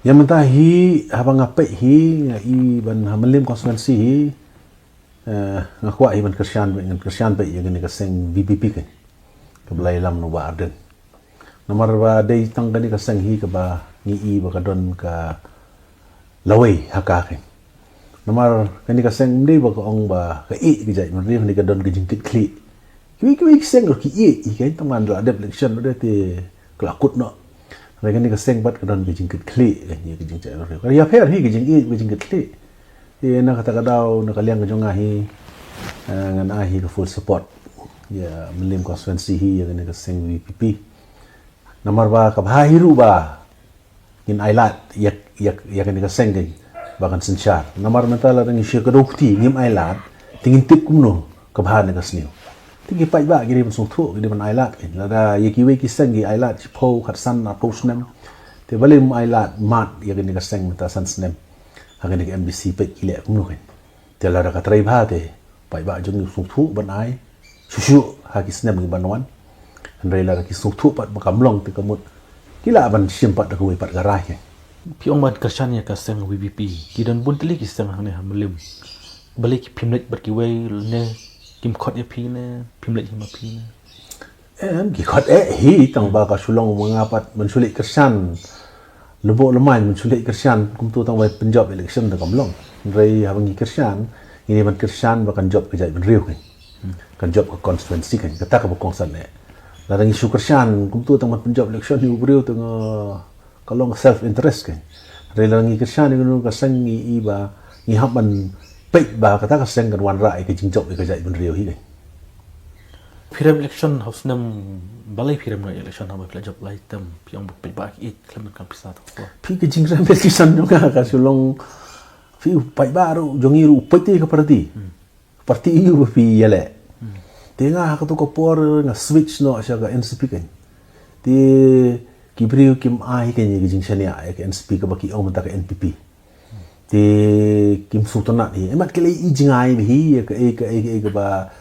Yang mentah hi habang ngapek hi ngai ban Mylliem konstituensi hi ngakwa hi ban Kyrshan pe yang ni kaseng VPP kan. Kebalai lam no ba arden. Nomor ba dei tang gani kaseng hi ke ba ngi ba kadon ka lawai haka kan. Nomor kani kaseng ndi ba ko ong ba ka ke jai man ri ni kadon ke jingkit kli. Ki kaseng ki kan taman la de election de te kelakut no. Mereka ni keseng bat kadang ke jingkit klik kan ya ke jingkit ro. Kalau ya fair hi ke jingkit klik. Dia nak kata kadau nak kalian ke jongah hi ngan ahi ke full support. Ya Mylliem konstituensi hi ya ke keseng VPP. Nomor ba ka bahiru ba in ailat ya ke keseng ke bahkan sensyar. Nomor mental ada ngi ke dokti ngim ailat tingin tip kumno ke bahan ke sniu. Tinggi pai ba gini masuk tu gini man ailat kan lada ye kiwe kiseng gi ailat chipo khatsan na posnem te balim ailat mat ye gini kaseng mata san snem hagani ke MBC pe kile kumno kan te lada ka trai ba te pai ba jong masuk tu ban ai shushu ha ki snem gi banwan andai lada ki suk tu pat makamlong te kamut kila ban simpat da kuwe pat garai kan pi ong mat Kyrshan ya kaseng VPP ki dan bun teli kiseng hang ne Mylliem balik pimlet ber kiwe ne kim khot ya pi ne pimlet hima pi ne ki khot hi tang ba ka sulong mengapat mensulik Kyrshan lebo lemai mensulik Kyrshan kum tu tang ba penjob election ta kamlong rei habang Kyrshan ini ban Kyrshan bakan job ke jai ben riu kan job ke konstituensi kan kata ka bokong san ne la dang isu Kyrshan kum tu tang ban penjob election ni riu tang kalong self interest kan rei la dang Kyrshan ni ka sang ni ba ni haban pek ba kata ka seng kan wan rai ke jingjob ke jai ben riu hi kan Piram election house nam balai piram no election ham pela job lai tam piang pek ba ki klemen kan pisa to pi ke jingran petition juga ka sulong fi pai baru jongi ru peti ke parti iu pi yele tenga ka to ko por nga switch no sha ka NCP kan ti kibriu kim ai ke ni jingsan ya ke NCP ka baki ong ta ka NPP ti kim sultanat ni emat ke lai jingai hi ke ba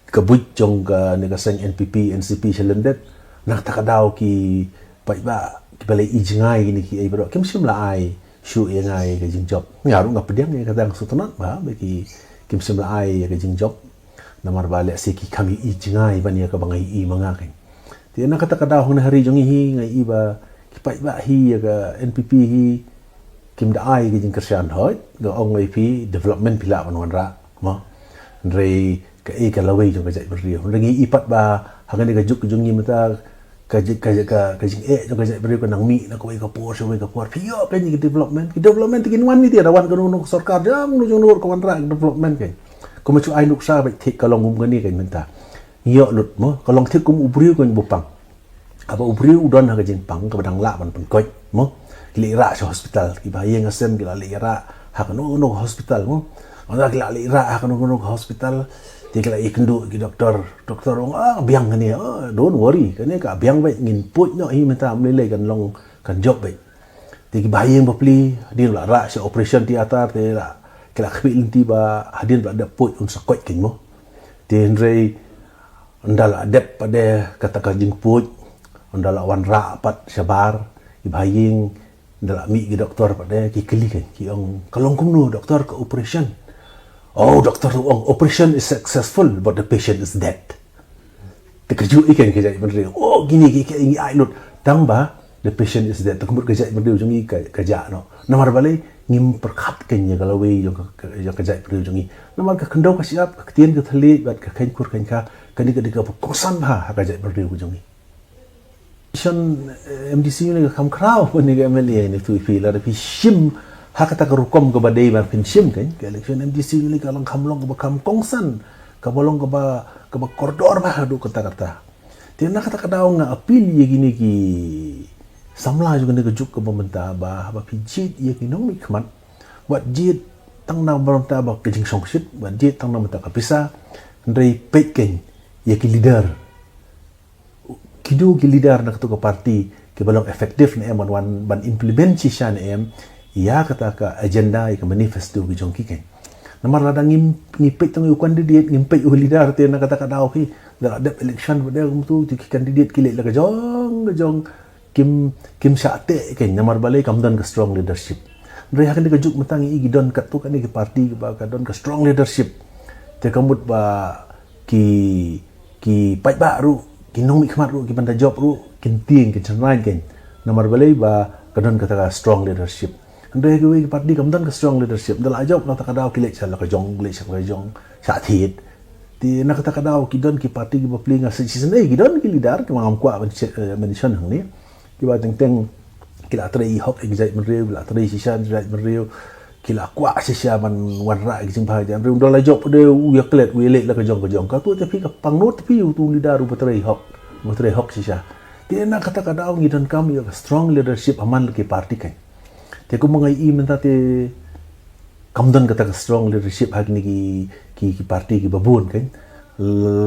ke buit jong ka ni ka seng NPP NCP selendet nak tak kadau ki pai ba ki balai jingai ni ki ai bro kim sim la ai shu ye ngai ke jing job ya ru ngap pediang ni kadang sultanat ba bagi kim sim la ai ke jing job namar ba le se ki kami jingai ban ya ka bangai i manga kan ti nak kata kadau hong hari jong hi ngai i ba ki pai ba hi ya ka NPP hi kim da ai ke jing Kyrshan hoi go ong ai pi development pila ban wan ra mo rei ka lawai jong ka jai beriu rengi ipat ba hangan ka juk jong ni mata ka jing jong ka jai beriu ka nang mi na ko ka por pio ka ni development kin wan ni dia wan ka no sarkar jam no jong no ka wan ra development kan ko ma chu ai nuk sa ba thik ka long gum ni kan menta yo lut mo ka long thik kum ubriu kan bupang apa ubriu udon ha ka jing pang ka badang la ban pen koi mo li ra sa hospital ki ba yeng asem ki la li ra ha ka no hospital mo ona ki la li ra ha ka no hospital tikla ikendu ki doktor ong biang ni don't worry kan ka biang bai ngin put no hi menta mlei kan long kan job bai ti bayeng bapli hadir la ra se operation theater te la kala khbi linti ba hadir ba da put un sakoi kin mo ti rei ndala dep pada kata ka jing put ndala wan ra pat sabar i bayeng ndala mi ki doktor pada ki kli kan ki ong kalong kum no doktor ka operation. Oh, doktor operation is successful, but the patient is dead. Terkejut ikan kerja berdiri. Oh, gini ai lut. Tambah the patient is dead. Terkejut kerja berdiri jungi kerja no. Namar balai ngim perkat kenya kalau we yang kerja berdiri jungi. Namar ke kendau ka siap ke tien ke thali bat ke kain kur kain ka kani ke dika kosan ha kerja berdiri jungi. Shan MDC ni ke kam krau ni ke MLA ni tu pi la pi shim hakata ka rukom ka badai ban pinsim kan ke election MDC ni ka lang kamlong ka kam kongsan ka bolong ka ba koridor ba do kata ti na kata daw nga apil ye gini ki samla juga ni ka juk ka pemerintah ba pijit ye kinong mikmat wat jit tang na pemerintah ba kijing songsit wat jit tang na mata ka pisa ndai peken ye ki leader kidu ki leader na ka parti ke bolong efektif na wan ban implementation ya kata ka agenda ka manifesto ki jong kiken namar la ngim ngipek tang candidate ngimpek leader te na kata ka daw ki da election pada tu ki candidate ki le la ka jong kim syate kan namar balai kamdan ke strong leadership Mereka akan dikajuk mentang i don kat tu kan ni ke parti ke ba don ke strong leadership te kamut ba ki pai baru ki nong mikmat ru ki banda job ru kin ting ki cernain kan namar balai ba kadon kata strong leadership Andre ke parti kamdan ke strong leadership dal ajok na takadaw ki lek sala ka jong lek sala ka jong sa thit ti nak takadaw ki don ki parti ki ba plinga season ki don ki leader ki mangam kwa mention hang ni ki ba teng kila atrai hok exit menriu kila atrai sishan exit menriu kila kwa sisha man warra ki jingpa jam riu dol job de u yaklet u elek la ka jong ka tu tapi ka pangnot tapi tu leader u batrai hok sisha ti nak kata kada ngi dan kami ka strong leadership aman ke parti kan te ku mengai i menta te kamdan kata ka strong leadership hak ni ki parti ki babun kan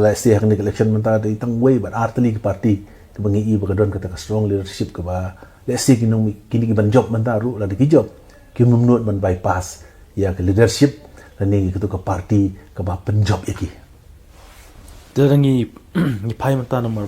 la sti hak ni election menta te tang way but artli ki parti ke mengai i ba don kata ka strong leadership ke ba let's say kini ban job mentaru la di job ki memnut ban bypass ya ke leadership dan ni ke parti ke ba penjob yaki Darangi ni pai menta nomor